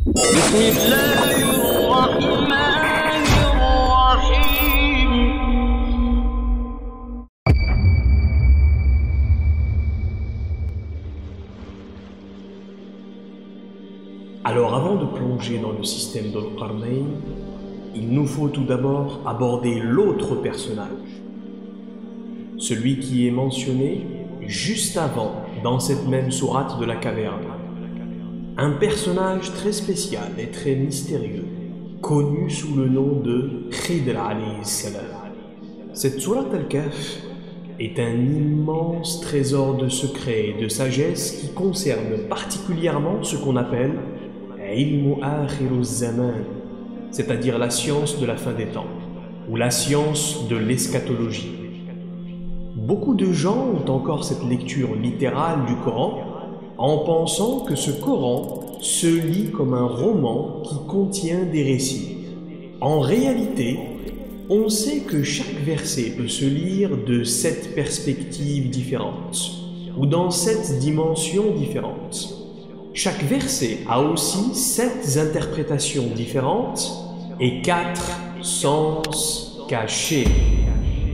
بسم الله الرحمن الرحيم. Alors avant de plonger dans le système d'Al-Qarnayn, il nous faut tout d'abord aborder l'autre personnage, celui qui est mentionné juste avant dans cette même sourate de la caverne. Un personnage très spécial et très mystérieux, connu sous le nom de Khidr alayhi salam. Cette sourate Al-Kahf est un immense trésor de secrets et de sagesse qui concerne particulièrement ce qu'on appelle Ilmu Akhiruz Zaman, c'est-à-dire la science de la fin des temps, ou la science de l'eschatologie. Beaucoup de gens ont encore cette lecture littérale du Coran en pensant que ce Coran se lit comme un roman qui contient des récits. En réalité, on sait que chaque verset peut se lire de 7 perspectives différentes, ou dans 7 dimensions différentes. Chaque verset a aussi 7 interprétations différentes et 4 sens cachés.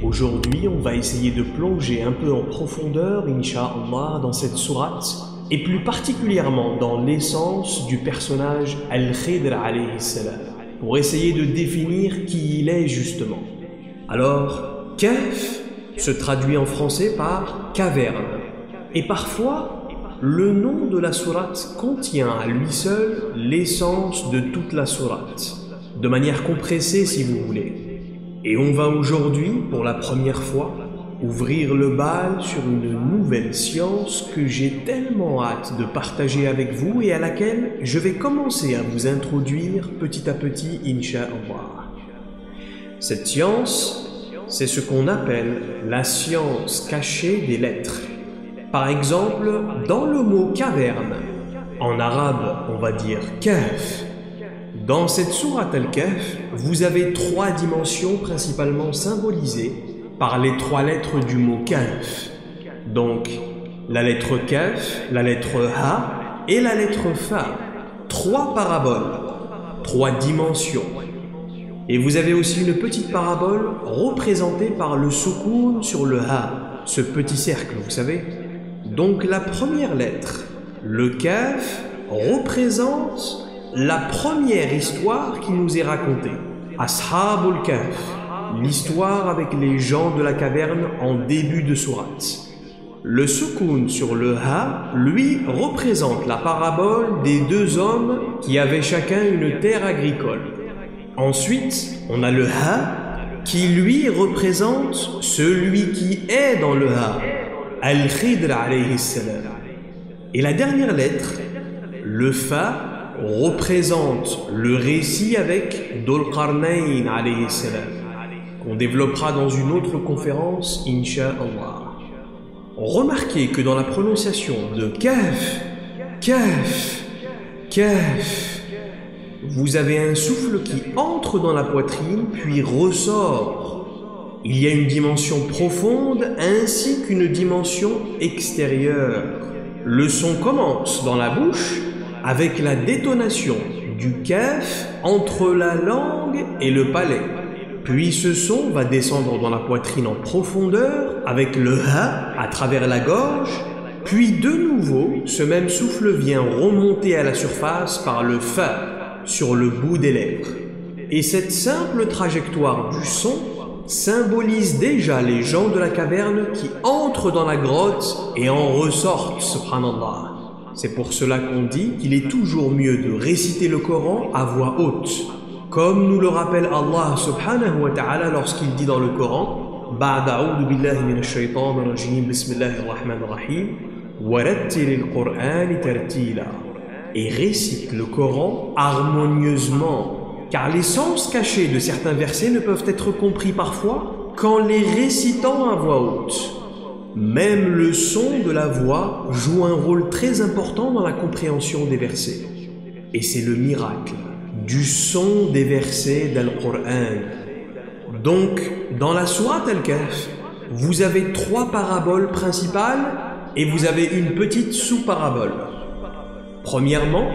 Aujourd'hui, on va essayer de plonger un peu en profondeur, Inch'Allah, dans cette sourate, et plus particulièrement dans l'essence du personnage Al-Khidr alayhi salam, pour essayer de définir qui il est justement. Alors, Kahf se traduit en français par caverne, et parfois, le nom de la sourate contient à lui seul l'essence de toute la sourate, de manière compressée si vous voulez. Et on va aujourd'hui, pour la première fois, ouvrir le bal sur une nouvelle science que j'ai tellement hâte de partager avec vous et à laquelle je vais commencer à vous introduire petit à petit, Inch'Allah. Cette science, c'est ce qu'on appelle la science cachée des lettres. Par exemple, dans le mot caverne, en arabe on va dire Kahf. Dans cette sourate Al-Kahf, vous avez 3 dimensions principalement symbolisées par les 3 lettres du mot Kahf. Donc, la lettre Kaf, la lettre Ha et la lettre Fa. 3 paraboles, 3 dimensions. Et vous avez aussi une petite parabole représentée par le soukoun sur le Ha, ce petit cercle, vous savez. Donc la première lettre, le Kaf, représente la première histoire qui nous est racontée. Ashabul Kahf, l'histoire avec les gens de la caverne en début de sourate. Le soukoun sur le Ha, lui, représente la parabole des 2 hommes qui avaient chacun une terre agricole. Ensuite, on a le Ha qui, lui, représente celui qui est dans le Ha, Al-Khidr alayhi salam. Et la dernière lettre, le Fa, représente le récit avec Dhul-Qarnayn alayhi salam, qu'on développera dans une autre conférence, Inch'Allah. Remarquez que dans la prononciation de Kahf, Kahf, Kahf, vous avez un souffle qui entre dans la poitrine puis ressort. Il y a une dimension profonde ainsi qu'une dimension extérieure. Le son commence dans la bouche avec la détonation du Kahf entre la langue et le palais. Puis ce son va descendre dans la poitrine en profondeur avec le Ha à travers la gorge. Puis de nouveau, ce même souffle vient remonter à la surface par le Fa sur le bout des lèvres. Et cette simple trajectoire du son symbolise déjà les gens de la caverne qui entrent dans la grotte et en ressortent, subhanallah. C'est pour cela qu'on dit qu'il est toujours mieux de réciter le Coran à voix haute. Comme nous le rappelle Allah subhanahu wa ta'ala lorsqu'il dit dans le Coran Ba'da a'udhu billahi minash shaytanir rajim bismillahir rahmanir rahim warattilil qur'ani tartila. Et récite le Coran harmonieusement, car les sens cachés de certains versets ne peuvent être compris parfois qu'en les récitant à voix haute. Même le son de la voix joue un rôle très important dans la compréhension des versets. Et c'est le miracle du son des versets d'Al-Qur'an. Donc, dans la sourate Al-Kahf, vous avez 3 paraboles principales et vous avez une petite sous-parabole. Premièrement,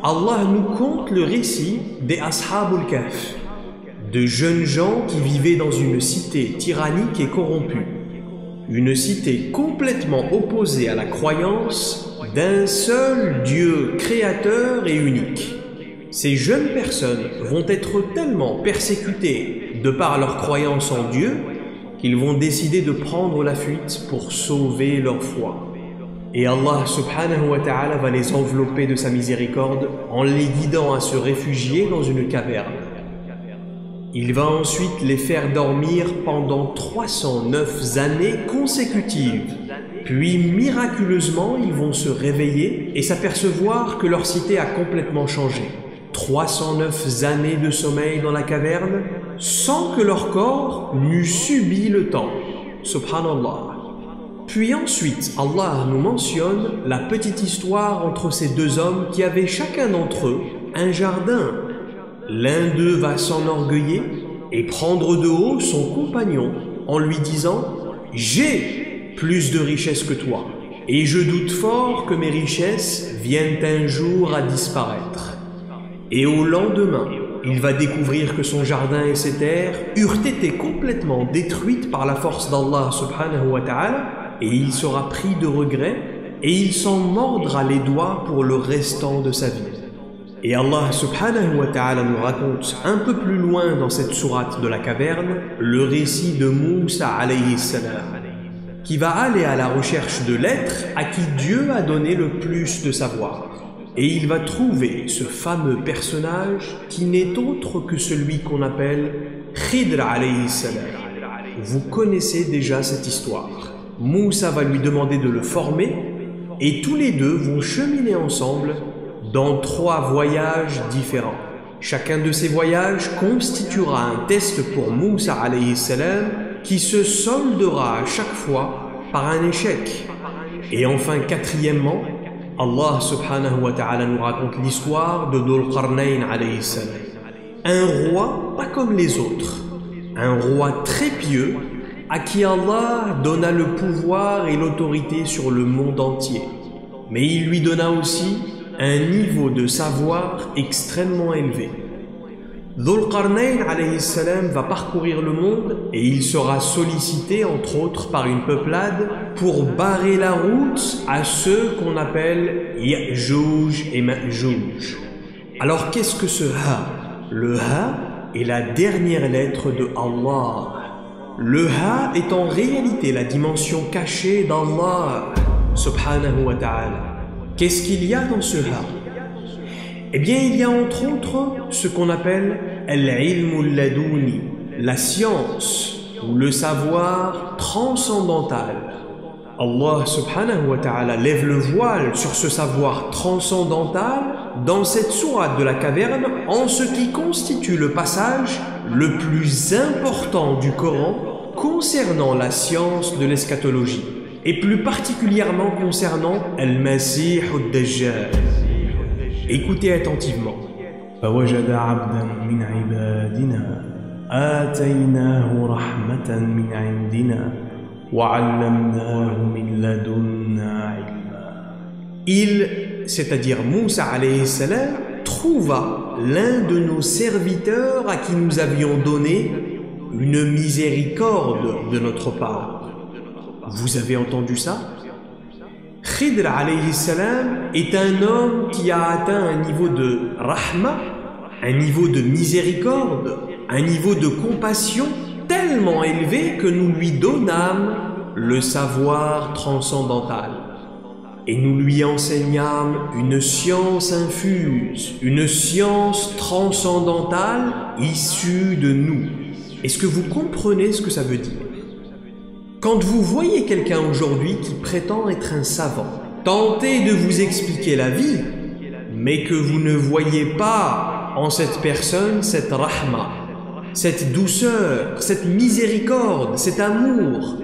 Allah nous conte le récit des Ashabul Kahf, de jeunes gens qui vivaient dans une cité tyrannique et corrompue, une cité complètement opposée à la croyance d'un seul Dieu créateur et unique. Ces jeunes personnes vont être tellement persécutées de par leur croyance en Dieu qu'ils vont décider de prendre la fuite pour sauver leur foi. Et Allah subhanahu wa ta'ala va les envelopper de sa miséricorde en les guidant à se réfugier dans une caverne. Il va ensuite les faire dormir pendant 309 années consécutives. Puis miraculeusement, ils vont se réveiller et s'apercevoir que leur cité a complètement changé. 309 années de sommeil dans la caverne sans que leur corps n'eût subi le temps. Subhanallah. Puis ensuite, Allah nous mentionne la petite histoire entre ces deux hommes qui avaient chacun d'entre eux un jardin. L'un d'eux va s'enorgueillir et prendre de haut son compagnon en lui disant « J'ai plus de richesses que toi, et je doute fort que mes richesses viennent un jour à disparaître. » Et au lendemain, il va découvrir que son jardin et ses terres eurent été complètement détruites par la force d'Allah subhanahu wa ta'ala, et il sera pris de regret, et il s'en mordra les doigts pour le restant de sa vie. Et Allah subhanahu wa ta'ala nous raconte un peu plus loin dans cette sourate de la caverne le récit de Moussa alayhi salam, qui va aller à la recherche de l'être à qui Dieu a donné le plus de savoir. Et il va trouver ce fameux personnage qui n'est autre que celui qu'on appelle Khidr alayhi salam. Vous connaissez déjà cette histoire. Moussa va lui demander de le former et tous les deux vont cheminer ensemble dans 3 voyages différents. Chacun de ces voyages constituera un test pour Moussa alayhi salam qui se soldera à chaque fois par un échec. Et enfin, quatrièmement, Allah subhanahu wa ta'ala nous raconte l'histoire de Dhul Qarnayn alayhi salam. Un roi pas comme les autres, un roi très pieux à qui Allah donna le pouvoir et l'autorité sur le monde entier. Mais il lui donna aussi un niveau de savoir extrêmement élevé. Dhul Qarnayn alayhi salam va parcourir le monde et il sera sollicité entre autres par une peuplade pour barrer la route à ceux qu'on appelle Ya'juj et Ma'juj. Alors qu'est-ce que ce Ha? Le Ha est la dernière lettre de Allah. Le Ha est en réalité la dimension cachée d'Allah subhanahu wa ta'ala. Qu'est-ce qu'il y a dans ce Ha? Eh bien, il y a entre autres ce qu'on appelle al-ilm al-ladouni, la science ou le savoir transcendantal. Allah subhanahu wa ta'ala lève le voile sur ce savoir transcendantal dans cette sourate de la caverne en ce qui constitue le passage le plus important du Coran concernant la science de l'eschatologie et plus particulièrement concernant al-Masih ad-Dajjal. Écoutez attentivement. فوجد عبدا من عبادنا آتيناه رحمة من عندنا وعلمناه من لدنا علما. Il, c'est-à-dire Moussa alayhi salam, trouva l'un de nos serviteurs à qui nous avions donné une miséricorde de notre part. Vous avez entendu ça? Khidr alayhi salam est un homme qui a atteint un niveau de rahma, un niveau de miséricorde, un niveau de compassion tellement élevé que nous lui donnâmes le savoir transcendantal. Et nous lui enseignâmes une science infuse, une science transcendantale issue de nous. Est-ce que vous comprenez ce que ça veut dire? Quand vous voyez quelqu'un aujourd'hui qui prétend être un savant, tentez de vous expliquer la vie, mais que vous ne voyez pas en cette personne cette rahma, cette douceur, cette miséricorde, cet amour,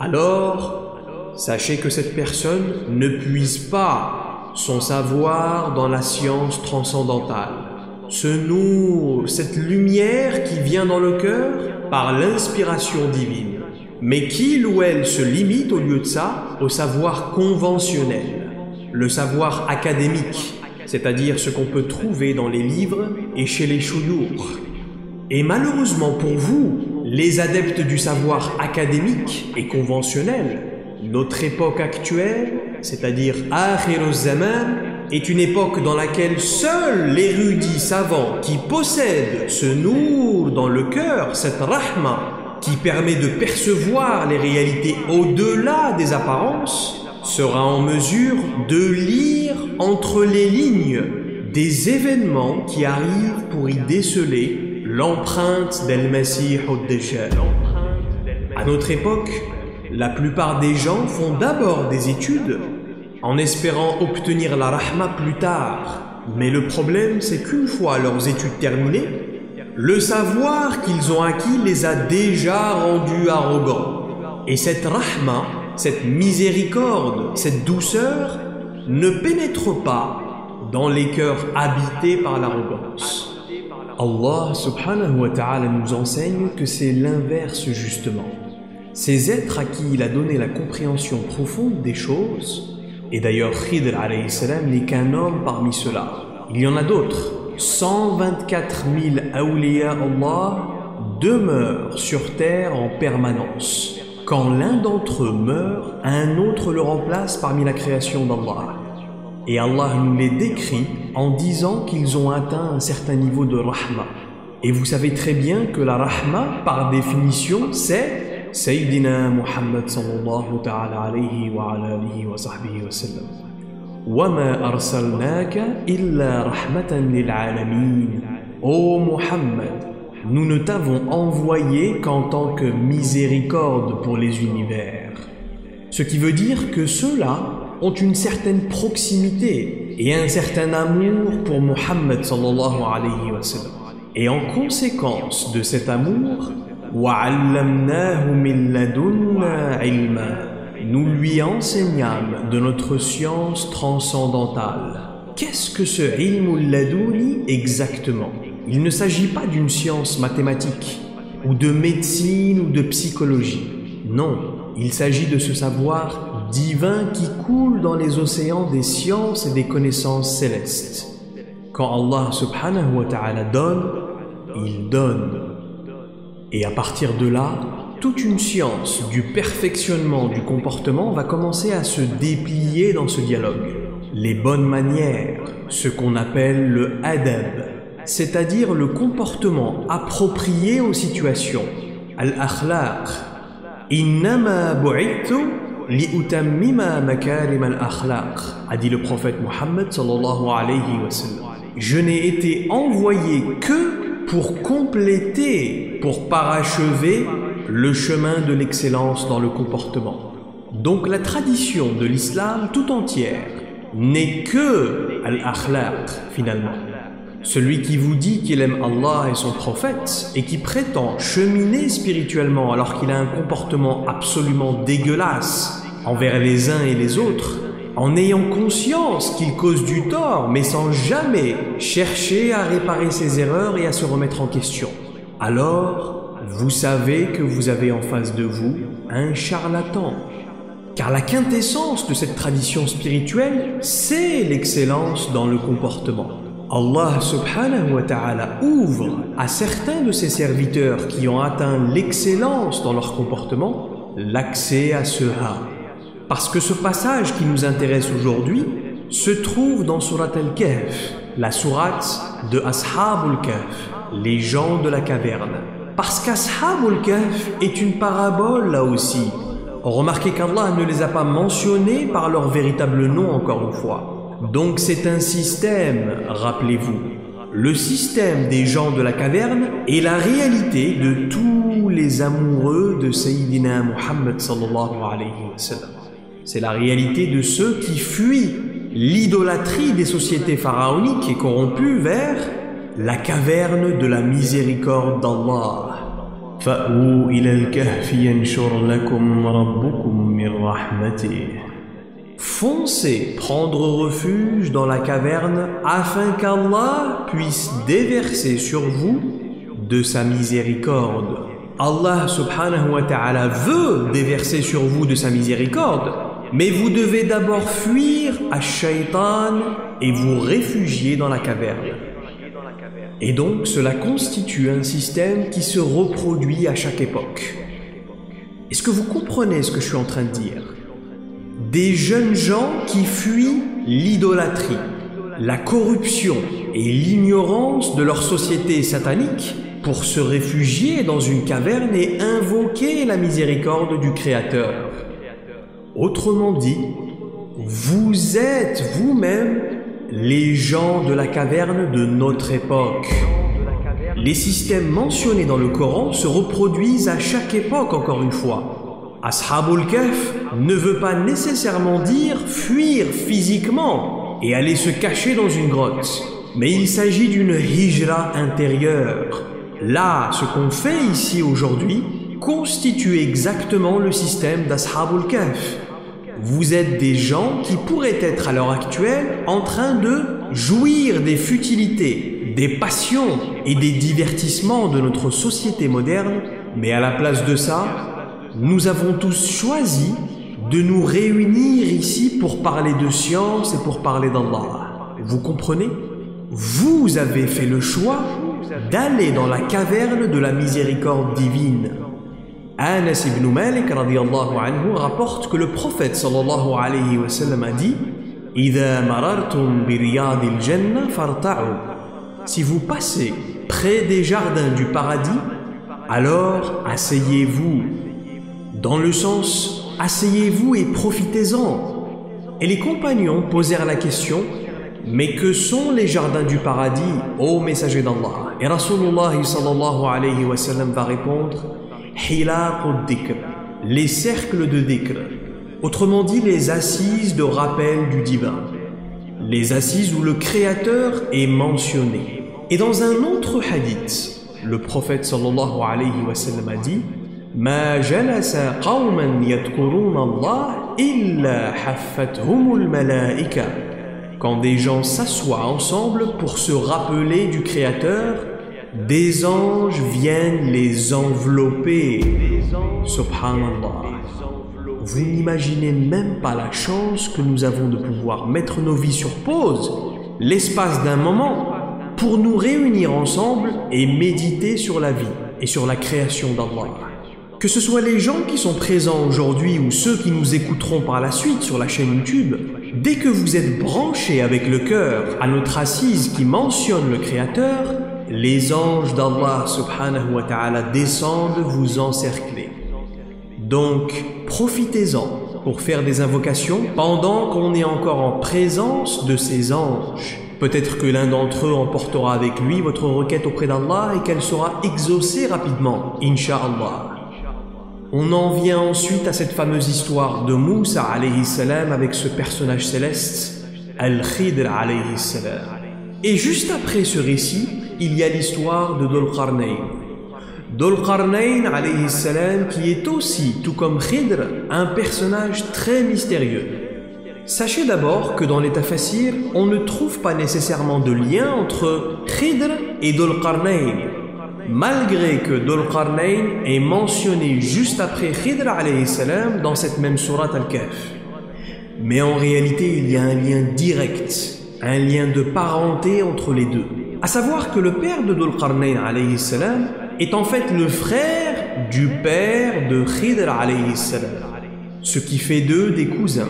alors sachez que cette personne ne puise pas son savoir dans la science transcendantale. Ce nour, cette lumière qui vient dans le cœur par l'inspiration divine. Mais qu'il ou elle se limite au lieu de ça au savoir conventionnel, le savoir académique, c'est-à-dire ce qu'on peut trouver dans les livres et chez les shuyukh. Et malheureusement pour vous, les adeptes du savoir académique et conventionnel, notre époque actuelle, c'est-à-dire Akhir az-Zaman, est une époque dans laquelle seul l'érudit savant qui possède ce nour dans le cœur, cette rahma, qui permet de percevoir les réalités au-delà des apparences, sera en mesure de lire entre les lignes des événements qui arrivent pour y déceler l'empreinte d'Al-Masih ad-Dajjal. À notre époque, la plupart des gens font d'abord des études en espérant obtenir la rahma plus tard. Mais le problème, c'est qu'une fois leurs études terminées, le savoir qu'ils ont acquis les a déjà rendus arrogants. Et cette rahma, cette miséricorde, cette douceur ne pénètre pas dans les cœurs habités par l'arrogance. Allah subhanahu wa ta'ala nous enseigne que c'est l'inverse justement. Ces êtres à qui il a donné la compréhension profonde des choses, et d'ailleurs Khidr alayhi salam n'est qu'un homme parmi ceux-là. Il y en a d'autres. 124 000 awliya Allah demeurent sur terre en permanence. Quand l'un d'entre eux meurt, un autre le remplace parmi la création d'Allah. Et Allah nous les décrit en disant qu'ils ont atteint un certain niveau de rahma. Et vous savez très bien que la rahma, par définition, c'est Sayyidina Muhammad sallallahu ta'ala alayhi wa ala alihi wa sahbihi wa sallam. وَمَا أَرْسَلْنَاكَ إِلَّا رَحْمَةً لِلْعَالَمِينَ. Ô Muhammad, nous ne t'avons envoyé qu'en tant que miséricorde pour les univers. Ce qui veut dire que ceux-là ont une certaine proximité et un certain amour pour Muhammad sallallahu alayhi wa sallam. Et en conséquence de cet amour, وَعَلَّمْنَاهُ مِن لَدُنَّا عِلْمًا. Nous lui enseignâmes de notre science transcendantale. Qu'est-ce que ce ilmul laduni exactement? Il ne s'agit pas d'une science mathématique, ou de médecine ou de psychologie. Non, il s'agit de ce savoir divin qui coule dans les océans des sciences et des connaissances célestes. Quand Allah subhanahu wa ta'ala donne, il donne. Et à partir de là, toute une science du perfectionnement du comportement va commencer à se déplier dans ce dialogue. Les bonnes manières, ce qu'on appelle le adab, c'est-à-dire le comportement approprié aux situations. Al-akhlaq. Innama bu'ithu li'utammima makarim al-akhlaq, a dit le prophète Muhammad sallallahu alayhi wa sallam. Je n'ai été envoyé que pour compléter, pour parachever le chemin de l'excellence dans le comportement. Donc la tradition de l'islam tout entière n'est que al-akhlaq finalement. Celui qui vous dit qu'il aime Allah et son prophète et qui prétend cheminer spirituellement alors qu'il a un comportement absolument dégueulasse envers les uns et les autres, en ayant conscience qu'il cause du tort mais sans jamais chercher à réparer ses erreurs et à se remettre en question, alors vous savez que vous avez en face de vous un charlatan. Car la quintessence de cette tradition spirituelle, c'est l'excellence dans le comportement. Allah subhanahu wa ta'ala ouvre à certains de ses serviteurs qui ont atteint l'excellence dans leur comportement l'accès à ce ha. Parce que ce passage qui nous intéresse aujourd'hui se trouve dans Surat al-Kahf, la sourate de Ashabul Kahf, les gens de la caverne. Parce qu'Ashabul Kahf est une parabole là aussi. Remarquez qu'Allah ne les a pas mentionnés par leur véritable nom encore une fois. Donc c'est un système, rappelez-vous. Le système des gens de la caverne est la réalité de tous les amoureux de Sayyidina Muhammad sallallahu alayhi wa sallam. C'est la réalité de ceux qui fuient l'idolâtrie des sociétés pharaoniques et corrompues vers la caverne de la miséricorde d'Allah. فَأْوُوا إِلَى الْكَهْفِ يَنْشُرْ لَكُمْ رَبُّكُمْ مِنْ رَحْمَتِهِ. Foncez prendre refuge dans la caverne afin qu'Allah puisse déverser sur vous de sa miséricorde. Allah subhanahu wa ta'ala veut déverser sur vous de sa miséricorde, mais vous devez d'abord fuir ash-shaytan et vous réfugiez dans la caverne. Et donc cela constitue un système qui se reproduit à chaque époque. Est-ce que vous comprenez ce que je suis en train de dire? Des jeunes gens qui fuient l'idolâtrie, la corruption et l'ignorance de leur société satanique pour se réfugier dans une caverne et invoquer la miséricorde du Créateur. Autrement dit, vous êtes vous-même les gens de la caverne de notre époque. Les systèmes mentionnés dans le Coran se reproduisent à chaque époque, encore une fois. Ashabul Kahf ne veut pas nécessairement dire fuir physiquement et aller se cacher dans une grotte, mais il s'agit d'une hijra intérieure. Là, ce qu'on fait ici aujourd'hui constitue exactement le système d'Ashabul Kahf. Vous êtes des gens qui pourraient être à l'heure actuelle en train de jouir des futilités, des passions et des divertissements de notre société moderne, mais à la place de ça, nous avons tous choisi de nous réunir ici pour parler de science et pour parler d'Allah. Vous comprenez? Vous avez fait le choix d'aller dans la caverne de la miséricorde divine. Anas ibn Malik radiyallahu anhu rapporte que le prophète sallallahu alayhi wa sallam a dit « Idha marartum bi riyadil jannah farta'u » Si vous passez près des jardins du paradis, alors asseyez-vous. Dans le sens « asseyez-vous et profitez-en ». Et les compagnons posèrent la question « Mais que sont les jardins du paradis, ô messager d'Allah ?» Et Rasulullah sallallahu alayhi wa sallam va répondre « Hilaqud dhikr » les cercles de dhikr, autrement dit les assises de rappel du divin, les assises où le Créateur est mentionné. Et dans un autre hadith, le prophète sallallahu alayhi wa sallam a dit « Ma jalasa qawman yadhkuruna Allah illa haffathumul malaika » Quand des gens s'assoient ensemble pour se rappeler du Créateur, des anges viennent les envelopper. Subhanallah. Vous n'imaginez même pas la chance que nous avons de pouvoir mettre nos vies sur pause, l'espace d'un moment, pour nous réunir ensemble et méditer sur la vie et sur la création d'Allah. Que ce soit les gens qui sont présents aujourd'hui ou ceux qui nous écouteront par la suite sur la chaîne YouTube, dès que vous êtes branchés avec le cœur à notre assise qui mentionne le Créateur, les anges d'Allah subhanahu wa ta'ala descendent vous encercler. Donc, profitez-en pour faire des invocations pendant qu'on est encore en présence de ces anges. Peut-être que l'un d'entre eux emportera avec lui votre requête auprès d'Allah et qu'elle sera exaucée rapidement, Inch'Allah. On en vient ensuite à cette fameuse histoire de Moussa alayhi salam avec ce personnage céleste, Al-Khidr alayhi salam. Et juste après ce récit, il y a l'histoire de Dhul Qarnayn. Dhul Qarnayn alayhi salam qui est aussi, tout comme Khidr, un personnage très mystérieux. Sachez d'abord que dans les tafassirs, on ne trouve pas nécessairement de lien entre Khidr et Dhul Qarnayn, malgré que Dhul Qarnayn est mentionné juste après Khidr alayhi salam dans cette même sourate Al-Kahf. Mais en réalité, il y a un lien direct, un lien de parenté entre les deux. À savoir que le père de Dhul Qarnayn alayhi salam est en fait le frère du père de Khidr alayhi salam, ce qui fait d'eux des cousins.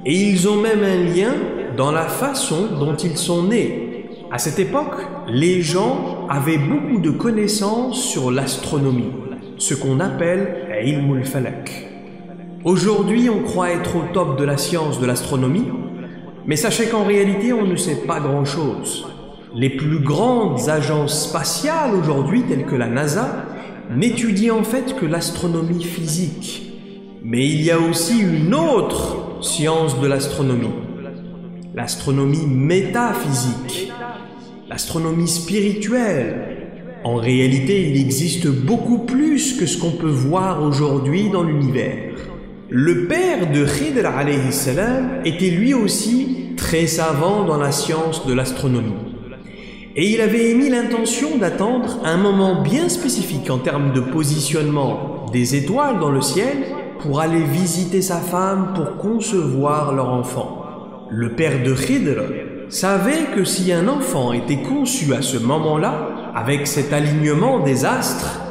Et ils ont même un lien dans la façon dont ils sont nés. À cette époque, les gens avaient beaucoup de connaissances sur l'astronomie, ce qu'on appelle ilmul falak. Aujourd'hui, on croit être au top de la science de l'astronomie, mais sachez qu'en réalité, on ne sait pas grand-chose. Les plus grandes agences spatiales aujourd'hui, telles que la NASA, n'étudient en fait que l'astronomie physique. Mais il y a aussi une autre science de l'astronomie, l'astronomie métaphysique, l'astronomie spirituelle. En réalité, il existe beaucoup plus que ce qu'on peut voir aujourd'hui dans l'univers. Le père de Khidr alayhi salam était lui aussi très savant dans la science de l'astronomie. Et il avait émis l'intention d'attendre un moment bien spécifique en termes de positionnement des étoiles dans le ciel pour aller visiter sa femme pour concevoir leur enfant. Le père de Khidr savez que si un enfant était conçu à ce moment-là, avec cet alignement des astres,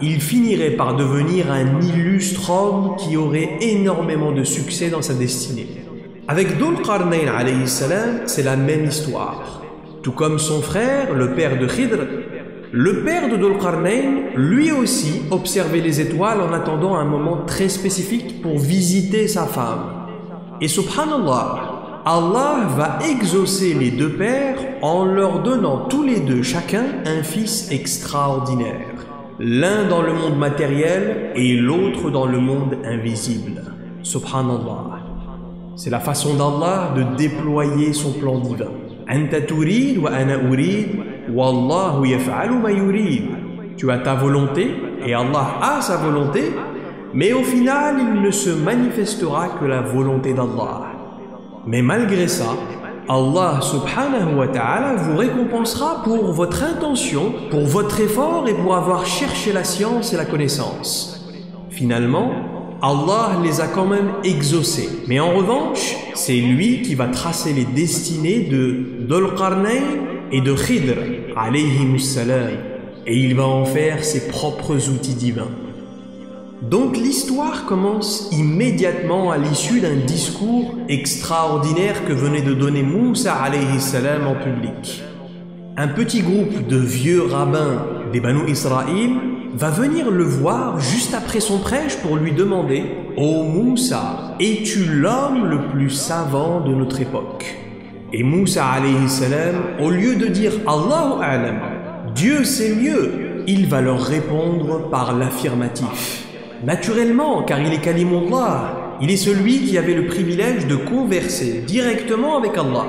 il finirait par devenir un illustre homme qui aurait énormément de succès dans sa destinée. Avec Dhul Qarnayn alayhi salam, c'est la même histoire. Tout comme son frère, le père de Khidr, le père de Dhul Qarnayn, lui aussi, observait les étoiles en attendant un moment très spécifique pour visiter sa femme. Et subhanallah, Allah va exaucer les deux pères en leur donnant tous les deux chacun un fils extraordinaire. L'un dans le monde matériel et l'autre dans le monde invisible. Subhanallah. C'est la façon d'Allah de déployer son plan divin. Anta turid wa ana urid, wallahu yaf'alu ma yurid. Tu as ta volonté et Allah a sa volonté, mais au final, il ne se manifestera que la volonté d'Allah. Mais malgré ça, Allah subhanahu wa ta'ala vous récompensera pour votre intention, pour votre effort et pour avoir cherché la science et la connaissance. Finalement, Allah les a quand même exaucés. Mais en revanche, c'est lui qui va tracer les destinées de Dhul Qarnayn et de Khidr, alayhimus salam, et il va en faire ses propres outils divins. Donc l'histoire commence immédiatement à l'issue d'un discours extraordinaire que venait de donner Moussa alayhi salam en public. Un petit groupe de vieux rabbins des Banu Israël va venir le voir juste après son prêche pour lui demander « Ô Moussa, es-tu l'homme le plus savant de notre époque ?» Et Moussa alayhi salam, au lieu de dire « Allahu a'lam » Dieu sait mieux, il va leur répondre par l'affirmatif. Naturellement, car il est Kalimullah, il est celui qui avait le privilège de converser directement avec Allah.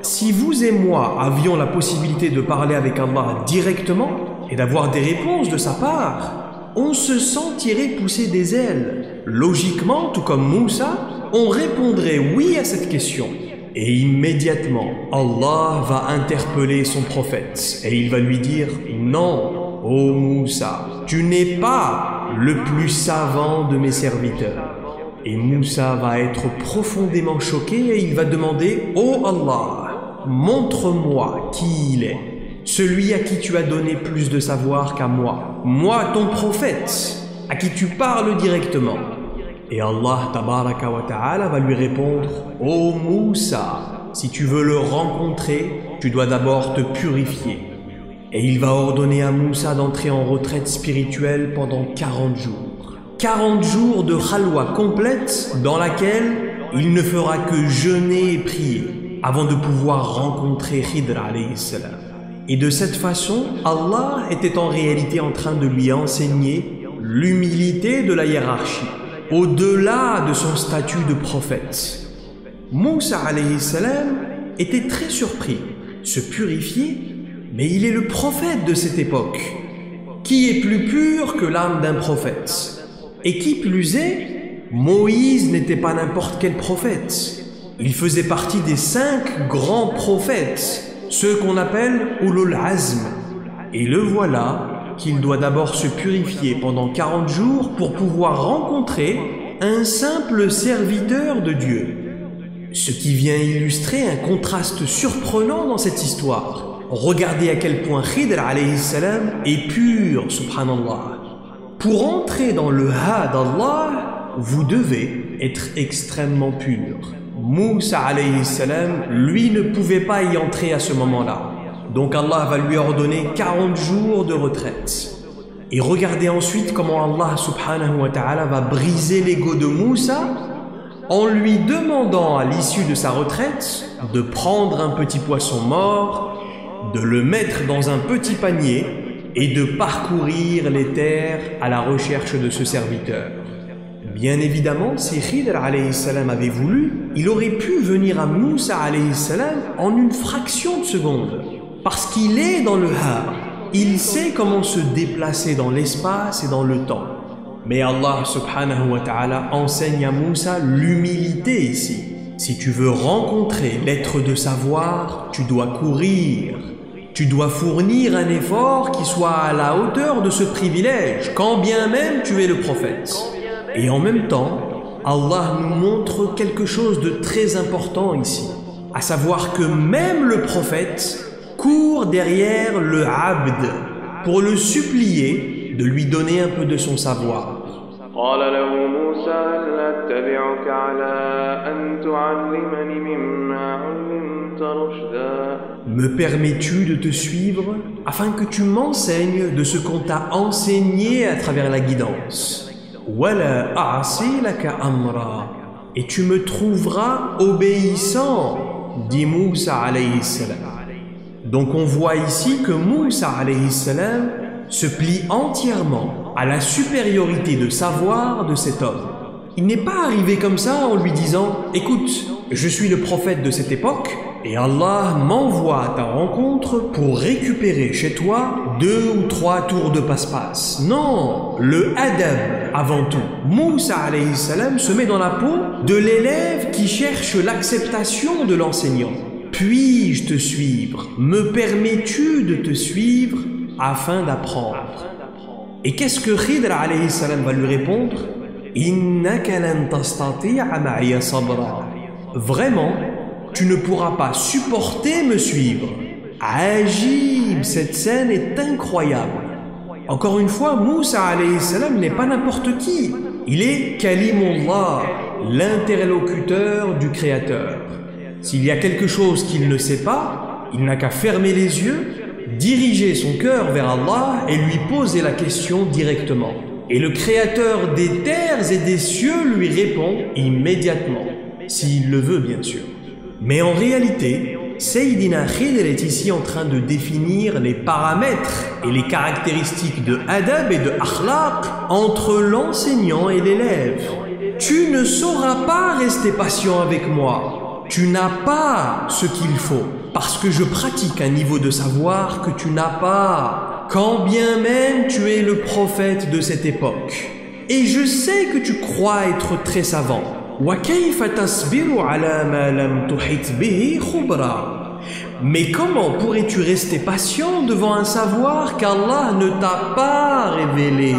Si vous et moi avions la possibilité de parler avec Allah directement et d'avoir des réponses de sa part, on se sentirait pousser des ailes. Logiquement, tout comme Moussa, on répondrait oui à cette question. Et immédiatement, Allah va interpeller son prophète et il va lui dire « Non, ô Moussa, tu n'es pas le plus savant de mes serviteurs. » Et Moussa va être profondément choqué et il va demander « Ô Allah, montre-moi qui il est, celui à qui tu as donné plus de savoir qu'à moi ton prophète, à qui tu parles directement. » Et Allah tabaraka wa ta'ala va lui répondre « Ô Moussa, si tu veux le rencontrer, tu dois d'abord te purifier. » Et il va ordonner à Moussa d'entrer en retraite spirituelle pendant 40 jours. 40 jours de khalwa complète dans laquelle il ne fera que jeûner et prier avant de pouvoir rencontrer Khidr alayhi salam. Et de cette façon, Allah était en réalité en train de lui enseigner l'humilité de la hiérarchie, au-delà de son statut de prophète. Moussa alayhi salam était très surpris, se purifier, mais il est le prophète de cette époque. Qui est plus pur que l'âme d'un prophète? Et qui plus est, Moïse n'était pas n'importe quel prophète. Il faisait partie des 5 grands prophètes, ceux qu'on appelle Ulul Azm. Et le voilà qu'il doit d'abord se purifier pendant 40 jours pour pouvoir rencontrer un simple serviteur de Dieu. Ce qui vient illustrer un contraste surprenant dans cette histoire. Regardez à quel point Khidr alayhi salam est pur, subhanallah. Pour entrer dans le ha d'Allah, vous devez être extrêmement pur. Moussa alayhi salam, lui, ne pouvait pas y entrer à ce moment-là. Donc Allah va lui ordonner 40 jours de retraite. Et regardez ensuite comment Allah subhanahu wa ta'ala va briser l'ego de Moussa en lui demandant à l'issue de sa retraite de prendre un petit poisson mort, de le mettre dans un petit panier et de parcourir les terres à la recherche de ce serviteur. Bien évidemment, si Khidr alayhi salam avait voulu, il aurait pu venir à Moussa alayhi salam en une fraction de seconde. Parce qu'il est dans le ha, il sait comment se déplacer dans l'espace et dans le temps. Mais Allah subhanahu wa ta'ala enseigne à Moussa l'humilité ici. Si tu veux rencontrer l'être de savoir, tu dois courir. Tu dois fournir un effort qui soit à la hauteur de ce privilège, quand bien même tu es le prophète. Et en même temps, Allah nous montre quelque chose de très important ici. à savoir que même le prophète court derrière le abd pour le supplier de lui donner un peu de son savoir. قال له موسى هل أتبعك على أن تعلمني مما علمت رشدا. Me permets-tu de te suivre afin que tu m'enseignes de ce qu'on t'a enseigné à travers la guidance? ولا أعصي لك أمرا. Et tu me trouveras obéissant, dit Moussa alayhi salam. Donc on voit ici que Moussa alayhi salam se plie entièrement à la supériorité de savoir de cet homme. Il n'est pas arrivé comme ça en lui disant « Écoute, je suis le prophète de cette époque et Allah m'envoie à ta rencontre pour récupérer chez toi 2 ou 3 tours de passe-passe. » Non, le adab avant tout. Moussa alayhi salam se met dans la peau de l'élève qui cherche l'acceptation de l'enseignant. Puis-je te suivre? Me permets-tu de te suivre afin d'apprendre? Et qu'est-ce que Khidr alayhi salam va lui répondre? Innaka lan tastati'a ma'iya sabra. Vraiment, tu ne pourras pas supporter me suivre. Ajib, cette scène est incroyable. Encore une fois, Moussa alayhi salam n'est pas n'importe qui. Il est Kalimullah, l'interlocuteur du Créateur. S'il y a quelque chose qu'il ne sait pas, il n'a qu'à fermer les yeux, diriger son cœur vers Allah et lui poser la question directement. Et le Créateur des terres et des cieux lui répond immédiatement, s'il le veut bien sûr. Mais en réalité, Sayyidina Khidr est ici en train de définir les paramètres et les caractéristiques de adab et de akhlaq entre l'enseignant et l'élève. Tu ne sauras pas rester patient avec moi. Tu n'as pas ce qu'il faut, parce que je pratique un niveau de savoir que tu n'as pas, quand bien même tu es le prophète de cette époque. Et je sais que tu crois être très savant. Mais comment pourrais-tu rester patient devant un savoir qu'Allah ne t'a pas révélé?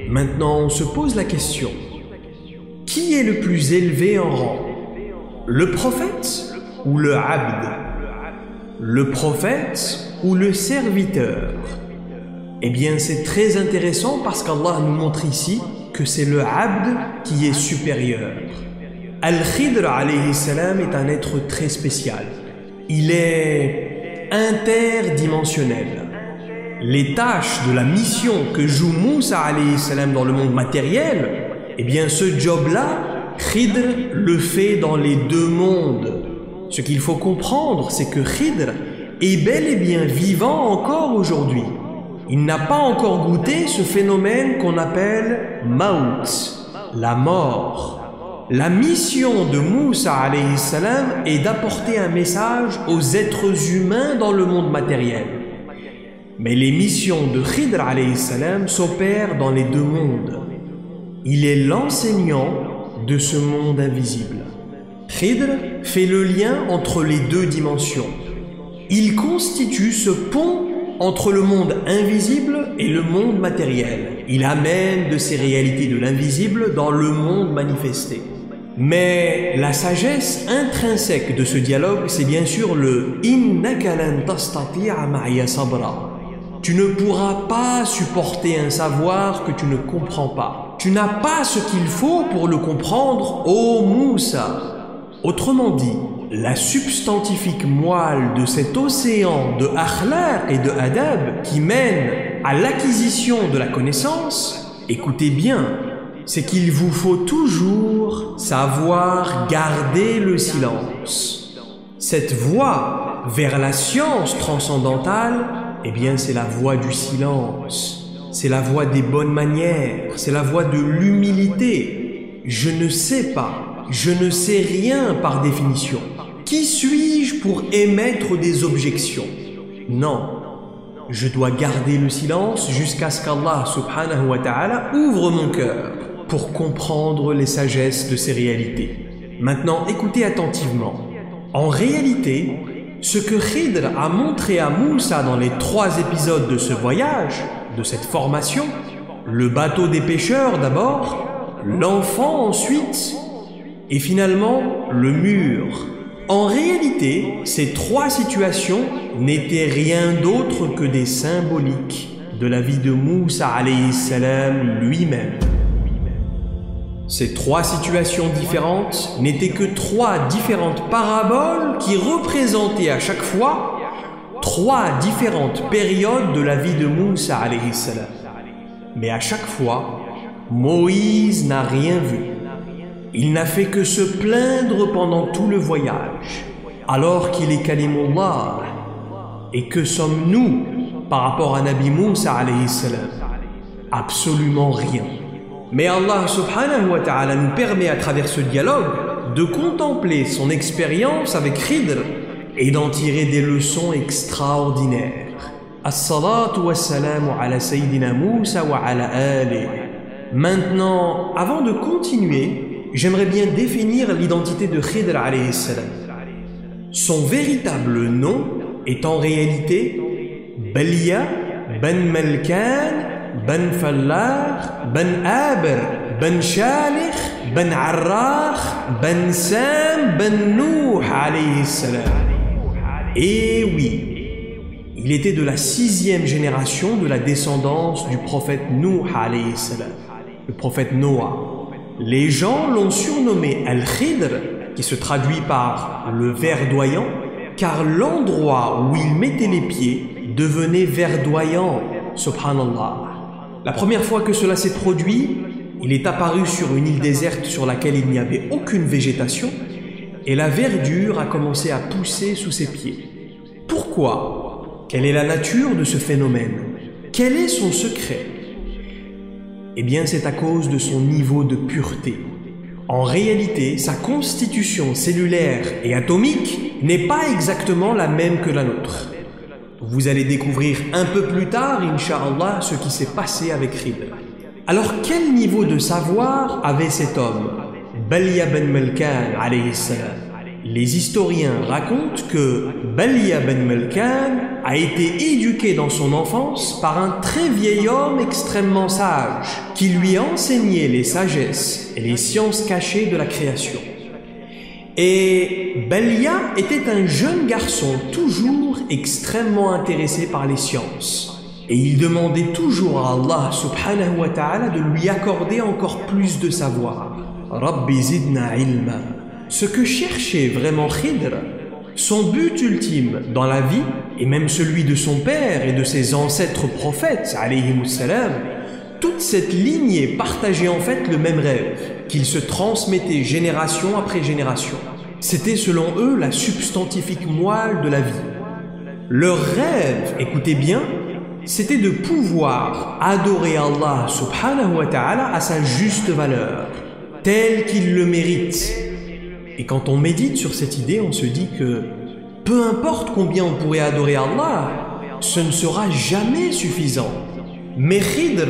Maintenant, on se pose la question. Qui est le plus élevé en rang? Le prophète ou le abd? Le prophète ou le serviteur? Eh bien, c'est très intéressant parce qu'Allah nous montre ici que c'est le abd qui est supérieur. Al-Khidr alayhi salam est un être très spécial. Il est interdimensionnel. Les tâches de la mission que joue Moussa alayhi salam dans le monde matériel, eh bien, ce job-là, Khidr le fait dans les 2 mondes. Ce qu'il faut comprendre, c'est que Khidr est bel et bien vivant encore aujourd'hui. Il n'a pas encore goûté ce phénomène qu'on appelle Maout, la mort. La mission de Moussa alayhi salam est d'apporter un message aux êtres humains dans le monde matériel. Mais les missions de Khidr alayhi salam s'opèrent dans les 2 mondes. Il est l'enseignant de ce monde invisible. Khidr fait le lien entre les 2 dimensions. Il constitue ce pont entre le monde invisible et le monde matériel. Il amène de ces réalités de l'invisible dans le monde manifesté. Mais la sagesse intrinsèque de ce dialogue, c'est bien sûr le « Innaka lan tastati'a ma'iya sabra ». Tu ne pourras pas supporter un savoir que tu ne comprends pas. Tu n'as pas ce qu'il faut pour le comprendre, ô Moussa. Autrement dit, la substantifique moelle de cet océan de akhlaq et de adab qui mène à l'acquisition de la connaissance, écoutez bien, c'est qu'il vous faut toujours savoir garder le silence. Cette voie vers la science transcendantale, eh bien c'est la voie du silence. C'est la voie des bonnes manières, c'est la voie de l'humilité. Je ne sais pas, je ne sais rien par définition. Qui suis-je pour émettre des objections? Non, je dois garder le silence jusqu'à ce qu'Allah subhanahu wa ta'ala ouvre mon cœur pour comprendre les sagesses de ces réalités. Maintenant, écoutez attentivement. En réalité, ce que Khidr a montré à Moussa dans les 3 épisodes de ce voyage, de cette formation, le bateau des pêcheurs d'abord, l'enfant ensuite, et finalement le mur. En réalité, ces trois situations n'étaient rien d'autre que des symboliques de la vie de Moussa alayhi salam lui-même. Ces trois situations différentes n'étaient que trois différentes paraboles qui représentaient à chaque fois trois différentes périodes de la vie de Moussa alayhi salam. Mais à chaque fois, Moïse n'a rien vu. Il n'a fait que se plaindre pendant tout le voyage, alors qu'il est Kalimullah. Et que sommes-nous par rapport à Nabi Moussa alayhi salam? Absolument rien. Mais Allah subhanahu wa ta'ala nous permet à travers ce dialogue de contempler son expérience avec Khidr et d'en tirer des leçons extraordinaires. As-salatu was-salamu ala Sayyidina Moussa wa ala alihi. Maintenant, avant de continuer, j'aimerais bien définir l'identité de Khidr alayhi salam. Son véritable nom est en réalité Balia ben Malkan ben Fallah ben Aber ben Shalih ben Arrah ben Sam ben Nuh alayhi salam. Et oui, il était de la 6e génération de la descendance du prophète Nuh alayhi salam, le prophète Noah. Les gens l'ont surnommé Al-Khidr, qui se traduit par le verdoyant, car l'endroit où il mettait les pieds devenait verdoyant, subhanallah. La première fois que cela s'est produit, il est apparu sur une île déserte sur laquelle il n'y avait aucune végétation, et la verdure a commencé à pousser sous ses pieds. Pourquoi? Quelle est la nature de ce phénomène? Quel est son secret? Eh bien, c'est à cause de son niveau de pureté. En réalité, sa constitution cellulaire et atomique n'est pas exactement la même que la nôtre. Vous allez découvrir un peu plus tard, Inch'Allah, ce qui s'est passé avec Khidr. Alors, quel niveau de savoir avait cet homme, Balia ben Malkan alayhi salam? Les historiens racontent que Balia ben Malkan a été éduqué dans son enfance par un très vieil homme extrêmement sage, qui lui a enseigné les sagesses et les sciences cachées de la création. Et Balia était un jeune garçon toujours extrêmement intéressé par les sciences. Et il demandait toujours à Allah subhanahu wa ta'ala de lui accorder encore plus de savoir. Rabbi zidna ilma. Ce que cherchait vraiment Khidr, son but ultime dans la vie, et même celui de son père et de ses ancêtres prophètes, alayhimus salam, toute cette lignée partageait en fait le même rêve, qu'il se transmettait génération après génération. C'était selon eux la substantifique moelle de la vie. Leur rêve, écoutez bien, c'était de pouvoir adorer Allah subhanahu wa ta'ala à sa juste valeur, tel qu'il le mérite. Et quand on médite sur cette idée, on se dit que peu importe combien on pourrait adorer Allah, ce ne sera jamais suffisant. Mais Khidr,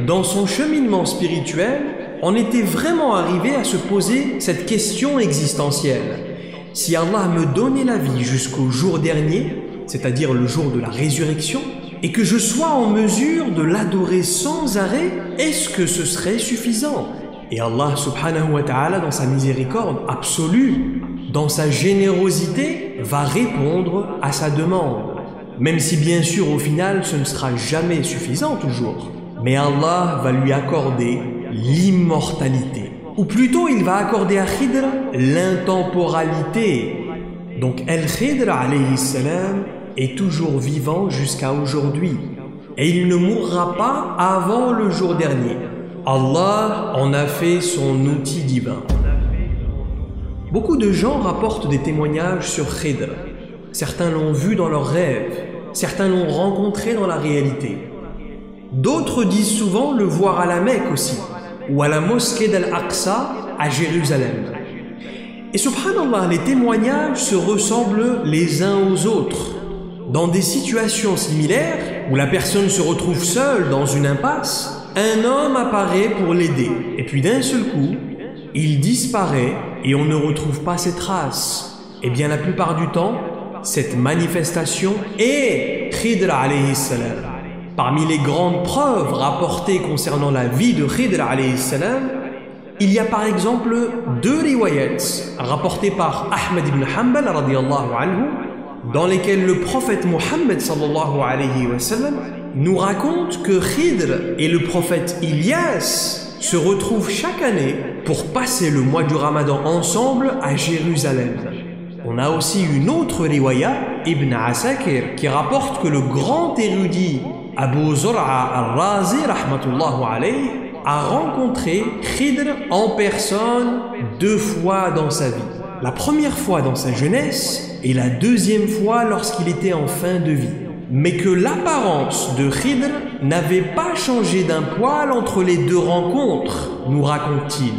dans son cheminement spirituel, en était vraiment arrivé à se poser cette question existentielle. Si Allah me donnait la vie jusqu'au jour dernier, c'est-à-dire le jour de la résurrection, et que je sois en mesure de l'adorer sans arrêt, est-ce que ce serait suffisant? Et Allah subhanahu wa ta'ala, dans sa miséricorde absolue, dans sa générosité, va répondre à sa demande. Même si bien sûr au final ce ne sera jamais suffisant toujours. Mais Allah va lui accorder l'immortalité. Ou plutôt il va accorder à Khidr l'intemporalité. Donc Al-Khidr alayhi salam est toujours vivant jusqu'à aujourd'hui. Et il ne mourra pas avant le jour dernier. Allah en a fait son outil divin. Beaucoup de gens rapportent des témoignages sur Khidr. Certains l'ont vu dans leurs rêves, certains l'ont rencontré dans la réalité. D'autres disent souvent le voir à la Mecque aussi, ou à la mosquée d'Al-Aqsa à Jérusalem. Et subhanallah, les témoignages se ressemblent les uns aux autres. Dans des situations similaires, où la personne se retrouve seule dans une impasse, un homme apparaît pour l'aider, et puis d'un seul coup, il disparaît et on ne retrouve pas ses traces. Et bien la plupart du temps, cette manifestation est Khidr alayhi salam. Parmi les grandes preuves rapportées concernant la vie de Khidr alayhi salam, il y a par exemple 2 riwayats rapportés par Ahmed ibn Hanbal radiyallahu anhu, dans lesquels le prophète Mohammed sallallahu alayhi wa sallam nous raconte que Khidr et le prophète Ilyas se retrouvent chaque année pour passer le mois du Ramadan ensemble à Jérusalem. On a aussi une autre riwaya, Ibn Asakir, qui rapporte que le grand érudit Abu Zur'a al-Razi rahmatullahu alayhi a rencontré Khidr en personne 2 fois dans sa vie. La première fois dans sa jeunesse et la deuxième fois lorsqu'il était en fin de vie. Mais que l'apparence de Khidr n'avait pas changé d'un poil entre les 2 rencontres, nous raconte-t-il.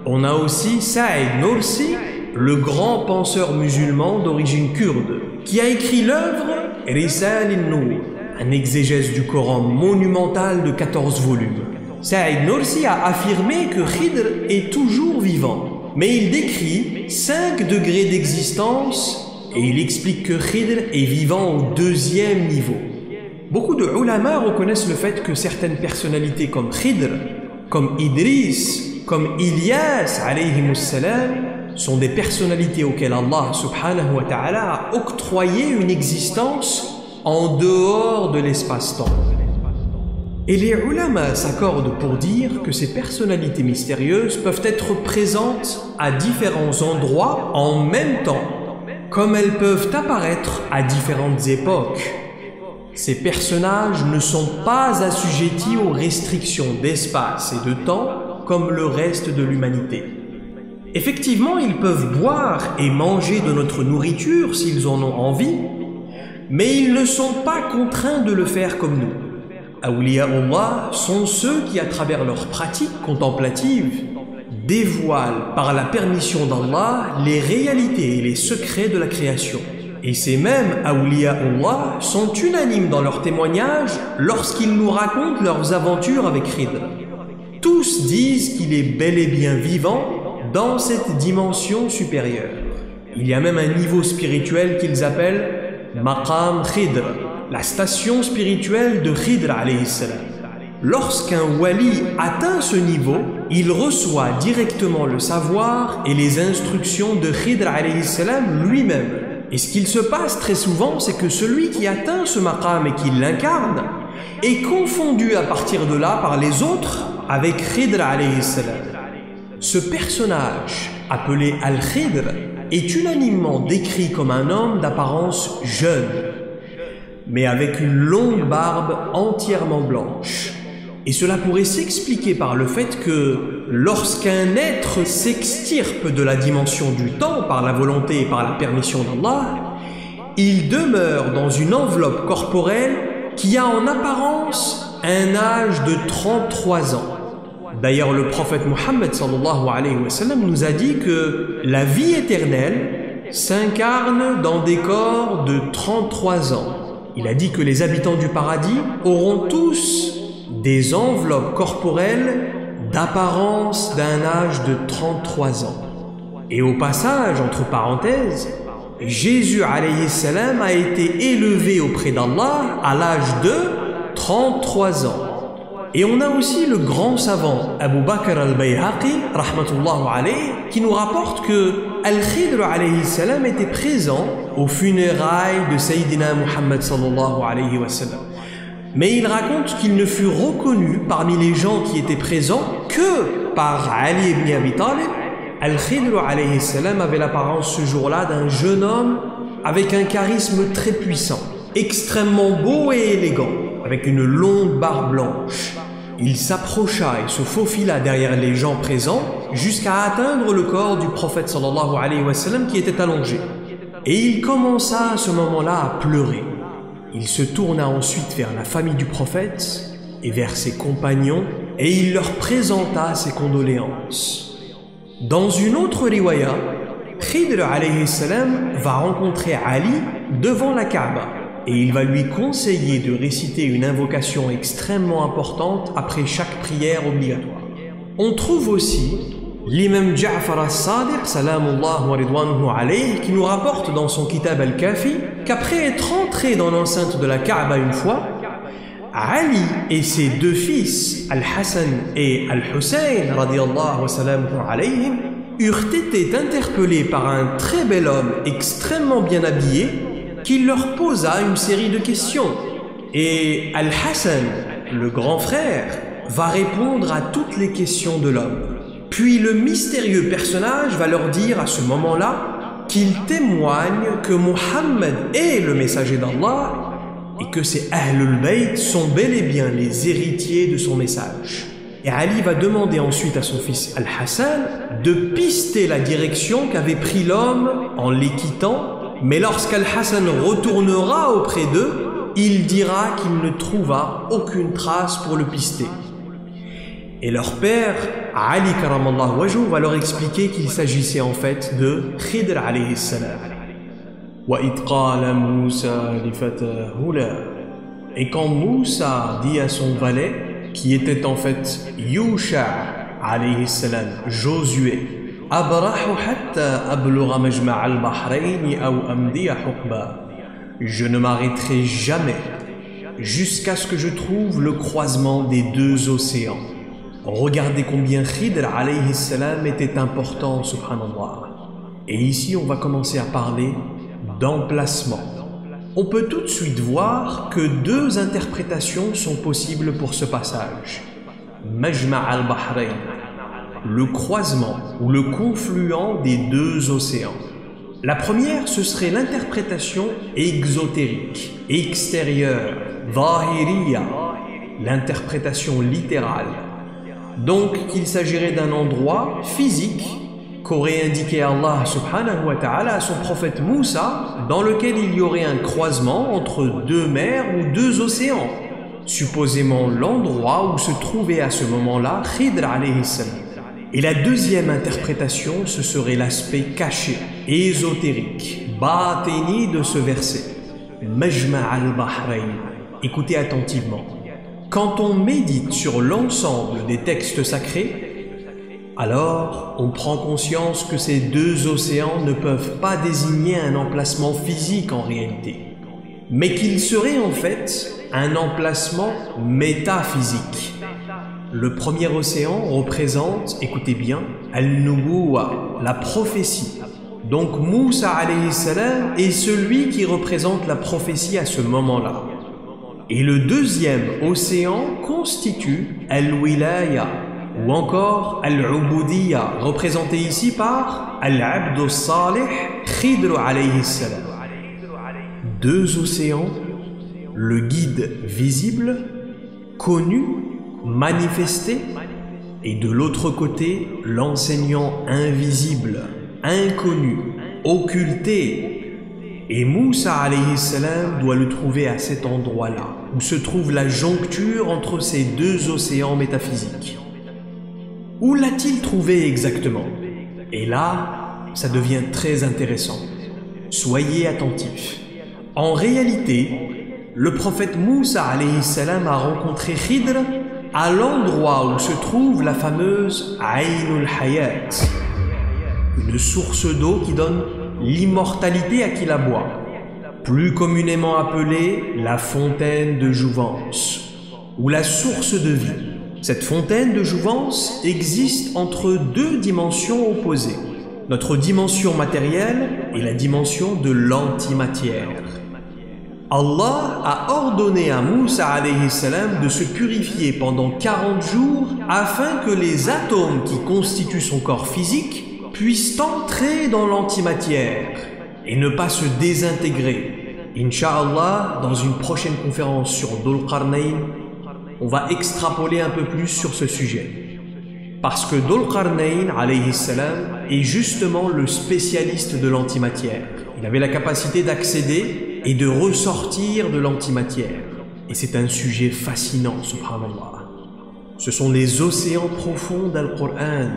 On a aussi Saïd Nursi, le grand penseur musulman d'origine kurde, qui a écrit l'œuvre Risal al-Nur, un exégèse du Coran monumental de 14 volumes. Saïd Nursi a affirmé que Khidr est toujours vivant, mais il décrit 5 degrés d'existence et il explique que Khidr est vivant au 2e niveau. Beaucoup de ulama reconnaissent le fait que certaines personnalités comme Khidr, comme Idris, comme Ilyas alayhimus salam, sont des personnalités auxquelles Allah subhanahu wa ta'ala a octroyé une existence en dehors de l'espace-temps. Et les ulama s'accordent pour dire que ces personnalités mystérieuses peuvent être présentes à différents endroits en même temps, comme elles peuvent apparaître à différentes époques. Ces personnages ne sont pas assujettis aux restrictions d'espace et de temps comme le reste de l'humanité. Effectivement, ils peuvent boire et manger de notre nourriture s'ils en ont envie, mais ils ne sont pas contraints de le faire comme nous. Awliya'ullah sont ceux qui, à travers leurs pratiques contemplatives, dévoilent par la permission d'Allah les réalités et les secrets de la création. Et ces mêmes Awliya'ullah sont unanimes dans leurs témoignages lorsqu'ils nous racontent leurs aventures avec Khidr. Tous disent qu'il est bel et bien vivant dans cette dimension supérieure. Il y a même un niveau spirituel qu'ils appellent Maqam Khidr, la station spirituelle de Khidr alayhi salam. Lorsqu'un wali atteint ce niveau, il reçoit directement le savoir et les instructions de Khidr alayhi salam lui-même. Et ce qu'il se passe très souvent, c'est que celui qui atteint ce maqam et qui l'incarne est confondu à partir de là par les autres avec Khidr alayhi salam. Ce personnage, appelé Al-Khidr, est unanimement décrit comme un homme d'apparence jeune, mais avec une longue barbe entièrement blanche. Et cela pourrait s'expliquer par le fait que lorsqu'un être s'extirpe de la dimension du temps par la volonté et par la permission d'Allah, il demeure dans une enveloppe corporelle qui a en apparence un âge de 33 ans. D'ailleurs, le prophète Mohammed sallallahu alayhi wa sallam nous a dit que la vie éternelle s'incarne dans des corps de 33 ans. Il a dit que les habitants du paradis auront tous des enveloppes corporelles d'apparence d'un âge de 33 ans. Et au passage, entre parenthèses, Jésus alayhi salam a été élevé auprès d'Allah à l'âge de 33 ans. Et on a aussi le grand savant Abu Bakr al-Bayhaqi rahmatullahu alayhi qui nous rapporte que Al-Khidr alayhi salam était présent aux funérailles de Sayyidina Muhammad sallallahu alayhi wa sallam. Mais il raconte qu'il ne fut reconnu parmi les gens qui étaient présents que par Ali ibn Abi Talib. Al-Khidr alayhi salam avait l'apparence ce jour-là d'un jeune homme avec un charisme très puissant, extrêmement beau et élégant, avec une longue barbe blanche. Il s'approcha et se faufila derrière les gens présents jusqu'à atteindre le corps du prophète sallallahu alayhi wa sallam qui était allongé. Et il commença à ce moment-là à pleurer. Il se tourna ensuite vers la famille du prophète et vers ses compagnons et il leur présenta ses condoléances. Dans une autre riwaya, Khidr alayhi salam va rencontrer Ali devant la Kaaba et il va lui conseiller de réciter une invocation extrêmement importante après chaque prière obligatoire. On trouve aussi l'imam Ja'far al-Sadiq salamullah wa ridwanuhu alayhi qui nous rapporte dans son kitab al-Kafi qu'après être entré dans l'enceinte de la Kaaba une fois, Ali et ses deux fils, Al-Hassan et Al-Hussein, radiyallahu wa salamuhu alayhim, eurent été interpellés par un très bel homme extrêmement bien habillé qui leur posa une série de questions. Et Al-Hassan, le grand frère, va répondre à toutes les questions de l'homme. Puis le mystérieux personnage va leur dire à ce moment-là qu'il témoigne que Muhammad est le messager d'Allah et que ces Ahlul Bayt sont bel et bien les héritiers de son message. Et Ali va demander ensuite à son fils Al-Hassan de pister la direction qu'avait pris l'homme en les quittant, mais lorsqu'Al-Hassan retournera auprès d'eux, il dira qu'il ne trouva aucune trace pour le pister. Et leur père, Ali karamallahu wajhu, va leur expliquer qu'il s'agissait en fait de Khidr alayhi salam. وَإِذْ قَالَ مُوسَى لِفَتَاهُ لَا. Et quand Moussa dit à son valet, qui était en fait Yusha alayhi salam, Josué, أَبْرَحُ حَتَّى أَبْلُغَ مَجْمَعَ الْبَحْرَيْنِ أَوْ أَمْضِيَ حُقْبًا. Je ne m'arrêterai jamais jusqu'à ce que je trouve le croisement des deux océans. Regardez combien Khidr alayhi salam était important, subhanallah. Et ici, on va commencer à parler d'emplacement. On peut tout de suite voir que deux interprétations sont possibles pour ce passage. Majma' al-Bahrain, le croisement ou le confluent des deux océans. La première, ce serait l'interprétation exotérique, extérieure, zahiriya, l'interprétation littérale. Donc, qu'il s'agirait d'un endroit physique qu'aurait indiqué Allah subhanahu wa ta'ala à son prophète Moussa, dans lequel il y aurait un croisement entre deux mers ou deux océans, supposément l'endroit où se trouvait à ce moment-là Khidr alayhi salam. Et la deuxième interprétation, ce serait l'aspect caché, ésotérique, batini de ce verset. Majma' al-Bahrain. Écoutez attentivement. Quand on médite sur l'ensemble des textes sacrés, alors on prend conscience que ces deux océans ne peuvent pas désigner un emplacement physique en réalité, mais qu'ils seraient en fait un emplacement métaphysique. Le premier océan représente, écoutez bien, Al-Nubuwa, la prophétie. Donc Moussa alayhi salam est celui qui représente la prophétie à ce moment-là. Et le deuxième océan constitue Al-Wilaya, ou encore Al-Ubudiyya, représenté ici par Al-Abd al-Salih Khidr alayhi salam. Deux océans, le guide visible, connu, manifesté, et de l'autre côté, l'enseignant invisible, inconnu, occulté. Et Moussa alayhi salam doit le trouver à cet endroit-là, où se trouve la joncture entre ces deux océans métaphysiques. Où l'a-t-il trouvé exactement? Et là, ça devient très intéressant. Soyez attentifs. En réalité, le prophète Moussa alayhi salam a rencontré Khidr à l'endroit où se trouve la fameuse Aynul Hayat, une source d'eau qui donne l'immortalité à qui la boit, plus communément appelée la fontaine de jouvence, ou la source de vie. Cette fontaine de jouvence existe entre deux dimensions opposées, notre dimension matérielle et la dimension de l'antimatière. Allah a ordonné à Moussa alayhi salam de se purifier pendant 40 jours afin que les atomes qui constituent son corps physique puissent entrer dans l'antimatière et ne pas se désintégrer. Inch'Allah, dans une prochaine conférence sur Dhul Qarnayn, on va extrapoler un peu plus sur ce sujet. Parce que Dhul Qarnayn alayhi salam est justement le spécialiste de l'antimatière. Il avait la capacité d'accéder et de ressortir de l'antimatière. Et c'est un sujet fascinant, subhanallah. Ce sont les océans profonds d'Al-Qur'an.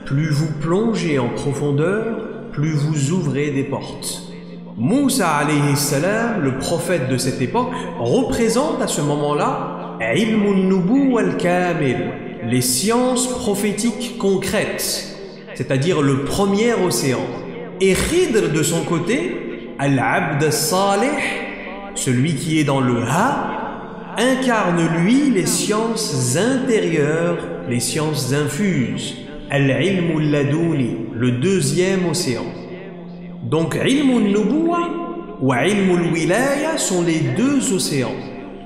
Plus vous plongez en profondeur, plus vous ouvrez des portes. Moussa alayhi salam, le prophète de cette époque, représente à ce moment-là Ilmun Nubuwwa al-Kamil, les sciences prophétiques concrètes, c'est-à-dire le premier océan. Et Khidr de son côté, Al-Abd al-Salih, celui qui est dans le Ha, incarne lui les sciences intérieures, les sciences infuses. Al-ilm al-ladouni, le deuxième océan. Donc, ilm al-nubuwa ou ilm al-wilaya sont les deux océans.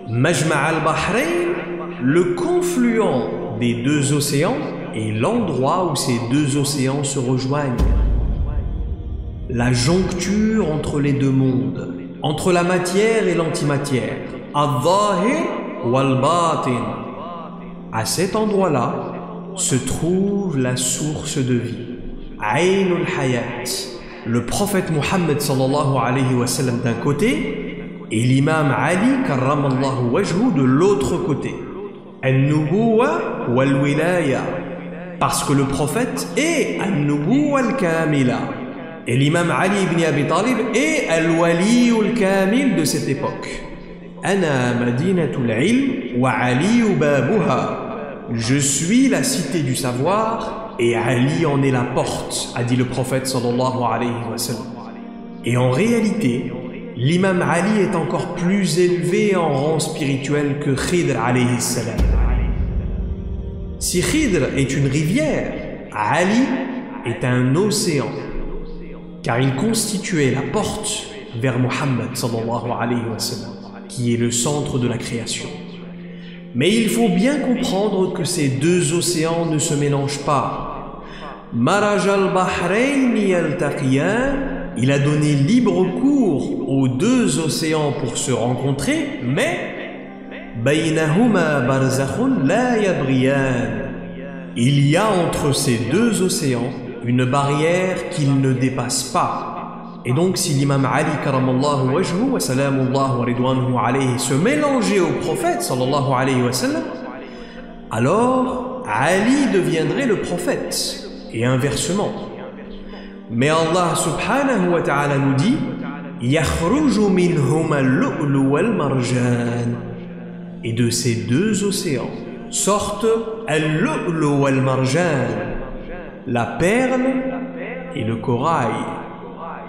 Majma' al-Bahrain, le confluent des deux océans, est l'endroit où ces deux océans se rejoignent. La joncture entre les deux mondes, entre la matière et l'antimatière. Al-Zahir wal-Batin. À cet endroit-là se trouve la source de vie. Aynul Hayat. Le prophète Muhammad sallallahu alayhi wa sallam d'un côté et l'imam Ali karramallahu wajhu de l'autre côté. An-Nubuwa wal-Wilaya. Parce que le prophète est An-Nubuwa al-Kamila. Et l'imam Ali ibn Abi Talib est Al-Wali al-Kamil de cette époque. Ana madinatul ilm wa Ali babuha. Je suis la cité du savoir et Ali en est la porte, a dit le prophète sallallahu alayhi wa sallam. Et en réalité, l'imam Ali est encore plus élevé en rang spirituel que Khidr alayhi salam. Si Khidr est une rivière, Ali est un océan, car il constituait la porte vers Muhammad sallallahu alayhi wa sallam, qui est le centre de la création. Mais il faut bien comprendre que ces deux océans ne se mélangent pas. Maraj al-Bahrain yaltaqiyan, il a donné libre cours aux deux océans pour se rencontrer, mais baynahuma barzakhun la yabghiyan. Il y a entre ces deux océans une barrière qu'ils ne dépassent pas. Et donc si l'imam Ali karamallahu wajhu wa salamullahu wa ridwanuhu alayhi se mélangeait au prophète sallallahu alayhi wa sallam, alors Ali deviendrait le prophète et inversement. Mais Allah subhanahu wa ta'ala nous dit yakhruju minhuma al-lu'lu wal-marjan. Et de ces deux océans sortent al-lu'lu wal-marjan, la perle et le corail.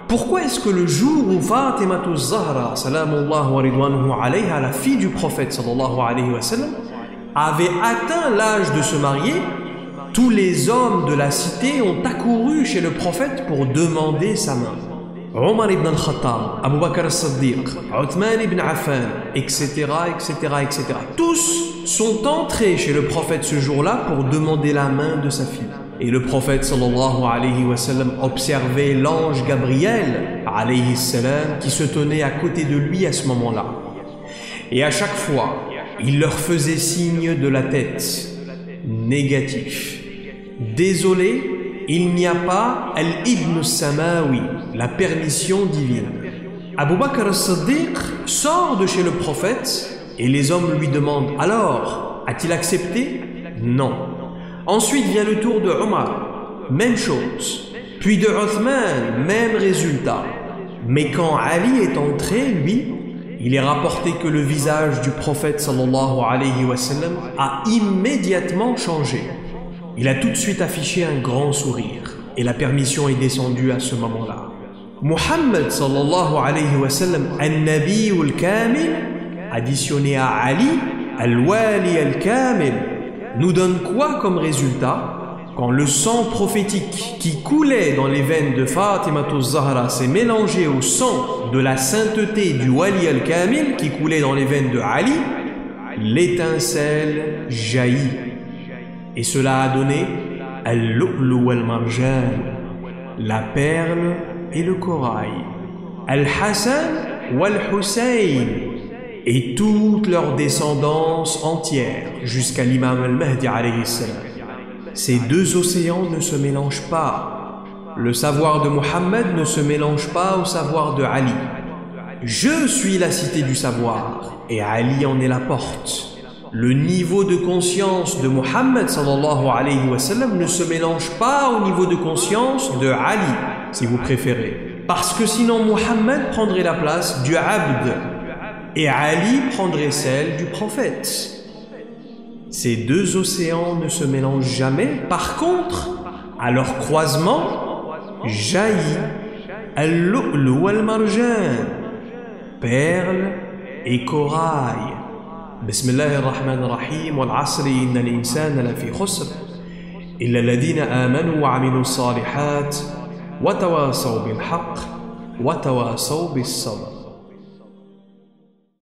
Pourquoi est-ce que le jour où Fatima az-Zahra, salamullahu wa ridwanuhu alayha, la fille du prophète sallallahu alayhi wa sallam, avait atteint l'âge de se marier, tous les hommes de la cité ont accouru chez le prophète pour demander sa main? Omar ibn al-Khattab, Abu Bakr as-Siddiq, Uthman ibn Affan, etc., etc., etc. Tous sont entrés chez le prophète ce jour-là pour demander la main de sa fille. Et le prophète sallallahu alayhi wa sallam observait l'ange Gabriel alayhi salam qui se tenait à côté de lui à ce moment-là. Et à chaque fois, il leur faisait signe de la tête, négatif. Désolé, il n'y a pas al-Ibn Samawi, la permission divine. Abu Bakr as-Siddiq sort de chez le prophète et les hommes lui demandent: alors, a-t-il accepté? Non. Ensuite vient le tour de Omar, même chose. Puis de Uthman, même résultat. Mais quand Ali est entré, lui, il est rapporté que le visage du prophète sallallahu alayhi wa sallam a immédiatement changé. Il a tout de suite affiché un grand sourire et la permission est descendue à ce moment-là. Muhammad sallallahu alayhi wa sallam, al-Nabi al-Kamil, additionné à Ali, al-Wali al-Kamil, nous donne quoi comme résultat? Quand le sang prophétique qui coulait dans les veines de Fatima az-Zahra s'est mélangé au sang de la sainteté du Wali al-Kamil qui coulait dans les veines de Ali, l'étincelle jaillit. Et cela a donné al-lu'lu wal-marjan, la perle et le corail, al-Hassan wal-Hussein, et toute leur descendance entière jusqu'à l'imam al-Mahdi alayhi salam. Ces deux océans ne se mélangent pas. Le savoir de Muhammad ne se mélange pas au savoir de Ali. Je suis la cité du savoir et Ali en est la porte. Le niveau de conscience de Muhammad sallallahu alayhi wa sallam ne se mélange pas au niveau de conscience de Ali, si vous préférez. Parce que sinon Muhammad prendrait la place du abd et Ali prendrait celle du prophète. Ces deux océans ne se mélangent jamais. Par contre, à leur croisement, jaillit al-lu'lu wal-marjan, perle et corail. بسم الله الرحمن الرحيم والعصر إن الإنسان لفي خسر إلا الذين آمنوا وعملوا الصالحات وتواصوا بالحق وتواصوا بالصبر